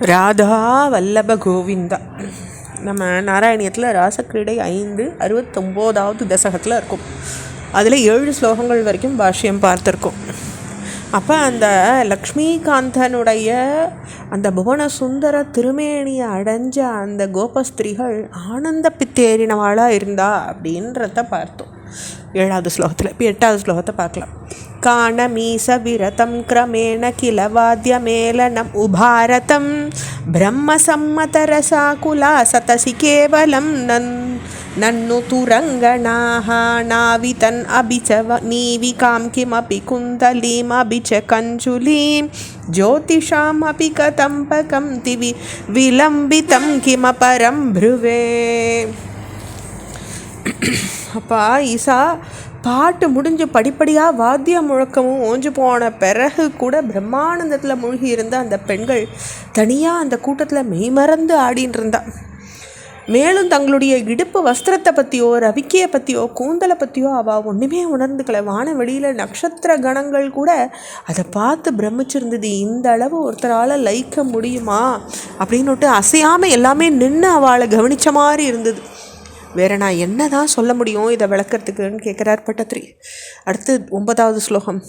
ராதா வல்லப கோவிந்தா. நம்ம நாராயணியத்தில் ராசக்கிரீடை 5:69 தசகத்தில் இருக்கும். அதில் 7 ஸ்லோகங்கள் வரைக்கும் பாஷ்யம் பார்த்துருக்கோம். அப்போ அந்த லக்ஷ்மிகாந்தனுடைய அந்த புவன சுந்தர திருமேனியை அடைஞ்ச அந்த கோபஸ்திரீகள் ஆனந்த பித்தேறினவாளாக இருந்தா அப்படின்றத பார்த்தோம் 7வது ஸ்லோகத்தில். இப்போ 8வது ஸ்லோகத்தை பார்க்கலாம். காணமீச விரதம் கிரமேண கில வாத்தியமேலனம் உபாரதம் பிரம்மசம்மதரசாகுலா சதசி கேவலம் நன்னு துரங்கணாஹ நாவிதன் அபிச்ச நீவிகாம் கிமபி குந்தலீம் அபிச்ச கஞ்சுலீம் ஜோதிஷாம் அபி கதம்பகம் திவி விலம்பிதம் கிமபரம் ப்ருவே. அப்பா ஈசா பாட்டு முடிஞ்சு படிப்படியாக வாத்திய முழக்கமும் ஓஞ்சு போன பிறகு கூட பிரம்மானந்தத்தில் மூழ்கி இருந்த அந்த பெண்கள் தனியாக அந்த கூட்டத்தில் மெய்மறந்து ஆடின்னு இருந்தா. மேலும் தங்களுடைய இடுப்பு வஸ்திரத்தை பற்றியோ ரவிக்கையை பற்றியோ கூந்தலை பற்றியோ அவள் ஒன்றுமே உணர்ந்துக்கல. வான வெளியில் நட்சத்திர கணங்கள் கூட அதை பார்த்து பிரமிச்சிருந்தது. இந்த அளவு ஒருத்தரால் லயிக்க முடியுமா அப்படின்னுட்டு அசையாமல் எல்லாமே நின்று அவளை கவனித்த மாதிரி இருந்தது. வேறு நான் என்ன தான் சொல்ல முடியும் இதை விளக்கிறதுக்குன்னு கேட்குறார் பட்டத்ரி. அடுத்து 9வது ஸ்லோகம்.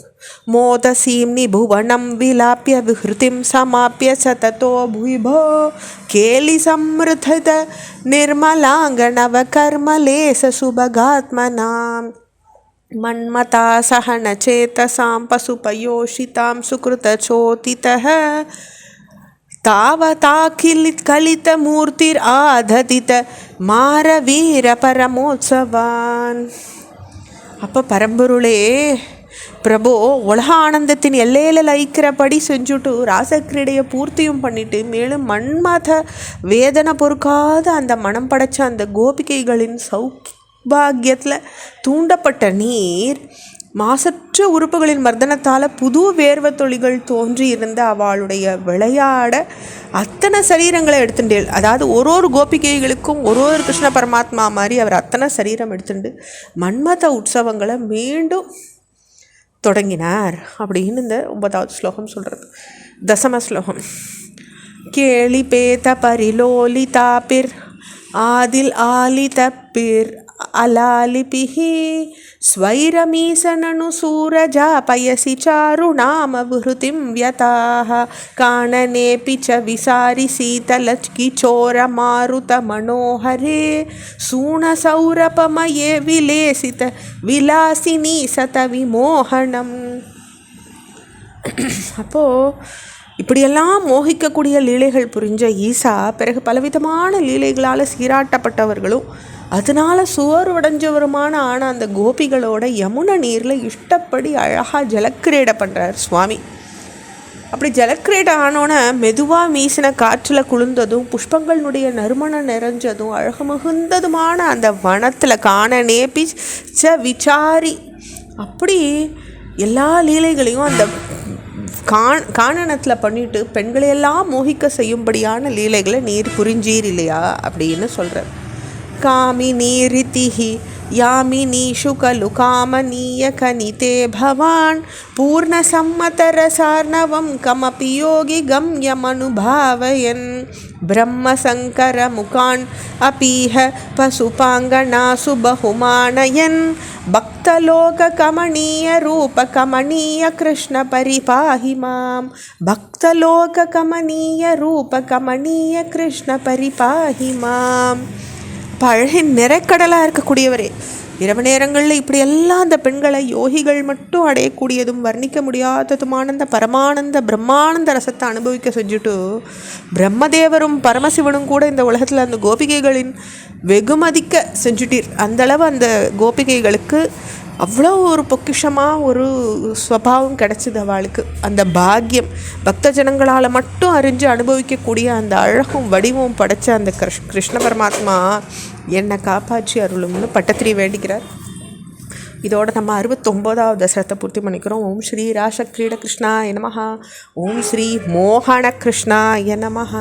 மோதசீம்னி புவனம் விலாப்பிய விஹ்ருதிம் சமாப்பிய சததோ புய்போ கேலி சம்ருத நிர்மலாங்கணவ கர்மலேச சுபகாத்மனாம் மன்மதா சஹன சேதசாம் பசுபயோஷிதாம் சுக்ருத சோதிதஹ தாவதா கலித மூர்த்திர் ஆததித மாரவீர பரமோத்சவான். அப்போ பரம்பொருளே பிரபோ உலக ஆனந்தத்தின் எல்லையில் லயிக்கிறபடி செஞ்சுட்டு ராசக்கிரீடையை பூர்த்தியும் பண்ணிட்டு மேலும் மன்மத வேதனை பொறுக்காத அந்த மனம் படைச்ச அந்த கோபிகைகளின் சௌபாகியத்தில் தூண்டப்பட்ட நீர் மாசற்ற உறுப்புகளின் மர்தனத்தால் புது வேர்வை தொழிகள் தோன்றி இருந்த அவளுடைய விளையாட அத்தனை சரீரங்களை எடுத்துட்டேள். அதாவது ஒரு கோபிகைகளுக்கும் ஒரு கிருஷ்ண பரமாத்மா மாதிரி அவர் அத்தனை சரீரம் எடுத்துட்டு மன்மத உற்சவங்களை மீண்டும் தொடங்கினார் அப்படின்னு இந்த 9வது ஸ்லோகம் சொல்கிறது. தசம ஸ்லோகம். கேளி பேத பரிலோலிதாபிர் ஆதில் ஆலிதப்பிர் அலாலிபிஹி ஸ்வைரமீசனனு சூரஜா பயசி சாருணாம விஹ்ருதிம் வ்யதாஹ காணனேபி ச விசாரி சீதலச்கி சோர மாருத மனோஹரே சூணசௌரபமயே விலேசித விலாசினி சத விமோகனம். அப்போது இப்படியெல்லாம் மோகிக்கக்கூடிய லீலைகள் புரிஞ்ச ஈசா பிறகு பலவிதமான லீலைகளால் சீராட்டப்பட்டவர்களும் அதனால் சுவர்வடைஞ்சவருமான அந்த கோபிகளோட யமுனை நீரில் இஷ்டப்படி அழகாக ஜலக்கிரீடை பண்ணுறார் சுவாமி. அப்படி ஜலக்கிரீடை ஆனோன்னே மெதுவாக வீசின காற்றில் குளிர்ந்ததும் புஷ்பங்களுடைய நறுமணம் நிறைஞ்சதும் அழகு மிகுந்ததுமான அந்த வனத்தில் காண நேபி ச விசாரி. அப்படி எல்லா லீலைகளையும் அந்த காணனத்தில் பண்ணிட்டு பெண்களையெல்லாம் மோகிக்க செய்யும்படியான லீலைகளை நீர் புரிஞ்சீர் இல்லையா அப்படின்னு சொல்கிறார். காமினி ரிதிஹி யாமினீஷு கலு காமனீய கனிதே பவான் பூர்ண சம்மதரசார்ணவம் கமபி யோகி கம்யமனுபாவயன் பிரம்மசங்கர முகான் அபீஹ பசுபாங்கனாசு பகுமானயன் பக்தலோக கமனீய ரூப கமனீய கிருஷ்ண பரிபாஹி மாம் பக்தலோக கமனீய ரூப கமனீய கிருஷ்ண பரிபாஹி மாம். அழகின் நிறைக்கடலாக இருக்கக்கூடியவரே, இரவு நேரங்களில் இப்படியெல்லாம் அந்த பெண்களை யோகிகள் மட்டும் அடையக்கூடியதும் வர்ணிக்க முடியாததுமான அந்த பரமானந்த பிரம்மானந்த ரசத்தை அனுபவிக்க செஞ்சுட்டு பிரம்மதேவரும் பரமசிவனும் கூட இந்த உலகத்தில் அந்த கோபிகைகளின் வெகுமதிக்க செஞ்சுட்டீர். அந்தளவு அந்த கோபிகைகளுக்கு அவ்வளோ ஒரு பொக்கிஷமாக ஒரு ஸ்வபாவம் கிடச்சிது அவளுக்கு. அந்த பாக்கியம் பக்த ஜனங்களால் மட்டும் அறிஞ்சு அனுபவிக்கக்கூடிய அந்த அழகும் வடிவம் படைச்ச அந்த கிருஷ்ண பரமாத்மா என்னை காப்பாற்றி அருளும்னு பட்டத்திரி வேண்டிக்கிறார். இதோட நம்ம 69வது தசரத்தை பூர்த்தி பண்ணிக்கிறோம். ஓம் ஸ்ரீ ராசக்கிரீட கிருஷ்ணாய நமஹ. ஓம் ஸ்ரீ மோகன கிருஷ்ணாய நமஹ.